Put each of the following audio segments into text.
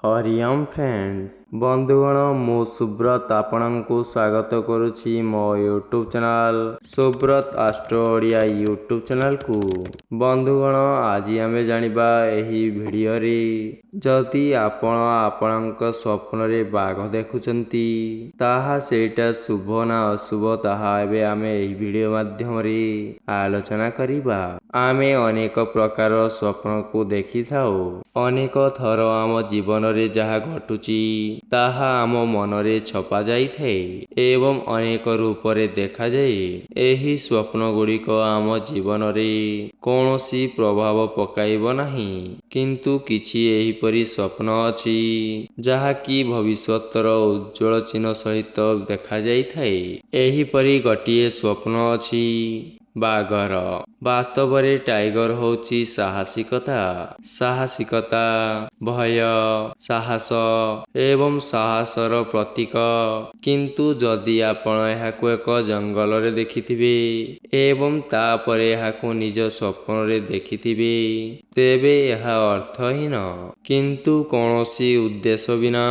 Hariom friends बंधुगण मु सुब्रत आपणଙ୍କୁ स्वागत करुछि मो YouTube channel Subrat astro Odia YouTube channel को। बंधुगण आज आमे जानिबा एही भिडियो रे जदि आपण आपणक स्वप्न रे बाघ देखुचंती ताहा सेटा शुभ ना अशुभ ताहा एबे आमे एही भिडियो माध्यम रे आलोचना करिबा। आमे अनेक प्रकार स्वप्न को देखि थाओ। अनेक थर आम जीवन रे जहा घटुची ताहा आम मन रे छपा जाई थाए एवं अनेक रूप रे देखा जाए। एही स्वप्न गुड़िक आम जीवन रे कौनसी प्रभाव पकाइब नाही, किंतु किछि एहीपरि स्वप्न अछि जहा कि भविष्यतर उज्ज्वल चिन्ह सहित देखा जाई थाए। एहीपरि गोटिए स्वप्न अछि बाघर। वास्तव रे टाइगर होची साहसिकता, भय, साहस एवं साहसर प्रतीक। किंतु जदि आपण एहाको एक जंगल रे देखिथिबे एवं तापरे एहाको निज स्वप्न रे देखिथिबे तेबे एहा अर्थहीन किंतु कौनसी उद्देश्य बिना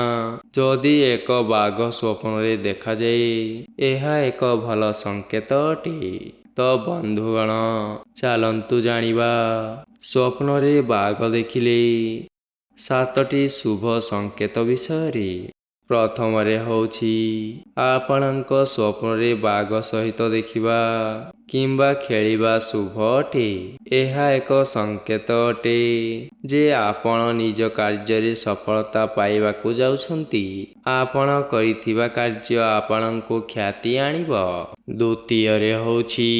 जदि एक बाघ स्वप्न रे देखा जाए एहा एक भल संकेत अटे। तो बंधुगण चलंतु जानिबा स्वप्न रे बाघ देखिले सातटी शुभ संकेत विषय रे। प्रथम रे होछि आपणक स्वप्न रे बाघ सहित देखिबा किंबा खेलिबा शुभ अटे। एहा एक संकेत अटे जे आपण निज कार्य रे सफलता पाइबाकू जाउछंती। आपण करिथिबा कार्य आपणको ख्याति आनिबो। द्वितीय रे होछि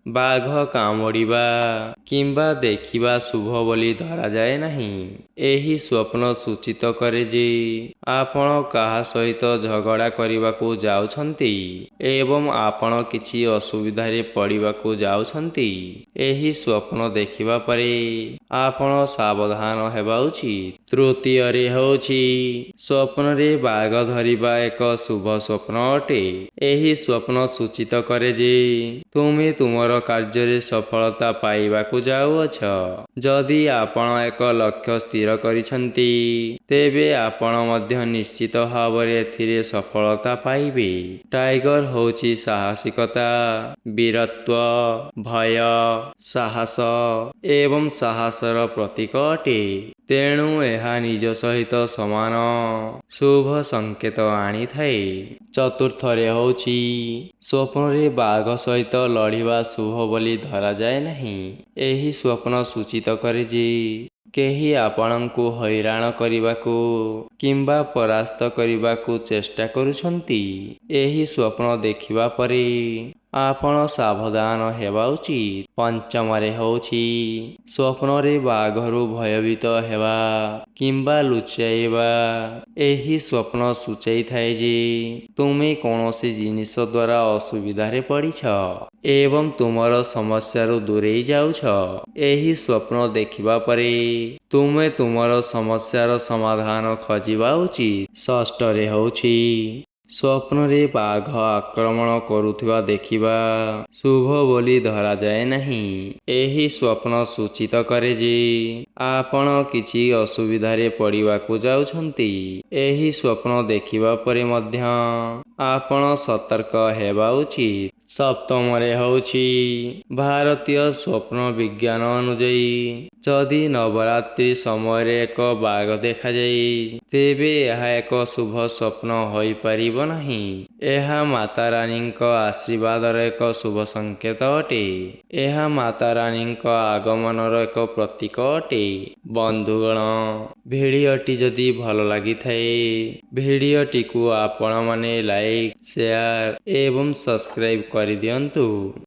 बाघ कामुडिबा किंबा देखिबा शुभ बोली धरा जाए नाही। एही स्वप्न सूचित करे जे आपण काहा सहित झगड़ा करिबाकू जाउछंती एवं आपण किछि असुविधा रे पड़िबाकू जाउछंती। एही स्वप्न देखिबा परे आपण सावधान हेबा उचित। तृतीय रे होछि स्वप्न रे बाघ धरिबा एक शुभ स्वप्न अटे। एही स्वप्न सूचित करे जे तुमे तुमर कार्य रे सफलता पाइबाकू जाउअछ। जदि आपण एक लक्ष्य स्थिर करिछंती तेबे आपण मध्य निश्चित भावरे एथिरे सफलता पाइबे। टाइगर होछि साहसिकता, वीरत्व, भय, साहस एवं साहसर प्रतीक अटे। तेणु एहा निज सहित समान शुभ संकेत आनी थाए। चतुर्थ रे होछि स्वप्न रे बाघ सहित लड़िबा शुभ बोली धरा जाए नहीं। एही स्वप्न सूचित करे जे केही आपणଙ୍କୁ हैराण करिबाकू किंबा परास्त करिबाकू चेष्टा करुछंती। एही स्वप्न देखिबा परे आपण सावधान हेबा उचित। पंचम रे होछि स्वप्न रे बाघरू भयभीत हेबा किंबा लुचाइबा। एही स्वप्न सूचाई थाए जे तुमे कौनसी जिनिस द्वारा असुविधा रे पड़िछ एवं तुमर समस्या रु दूरेई जाउछ। एही स्वप्न देखिबा परे तुमे तुमर समस्यार समाधान खोजिबा उचित। षष्ठ रे होछि स्वप्न रे बाघ आक्रमण करुथिबा देखिबा शुभ बोली धरा जाए नहीं। एही स्वप्न सूचित करे जे आपण किछि असुविधा रे पड़िबाकू जाउछंती। एही स्वप्न देखिबा परे मध्य आपण सतर्क हेबा उचित। सप्तम रे होछि भारतीय स्वप्न विज्ञान अनुଯାयी जदि नवरात्रि समय रे एक बाघ देखा जाए तेबे एहा एक शुभ स्वप्न होई परिबो नाही। एहा माता रानीक आशीर्वादर एक शुभ संकेत अटे। एहा माता रानीक आगमनर एक प्रतीक अटे। बंधुगण भिडियोटी जदि भल लागि थाए भिडियोटी को आपण माने लाइक, शेयर एवं सब्सक्राइब करि दियंतु।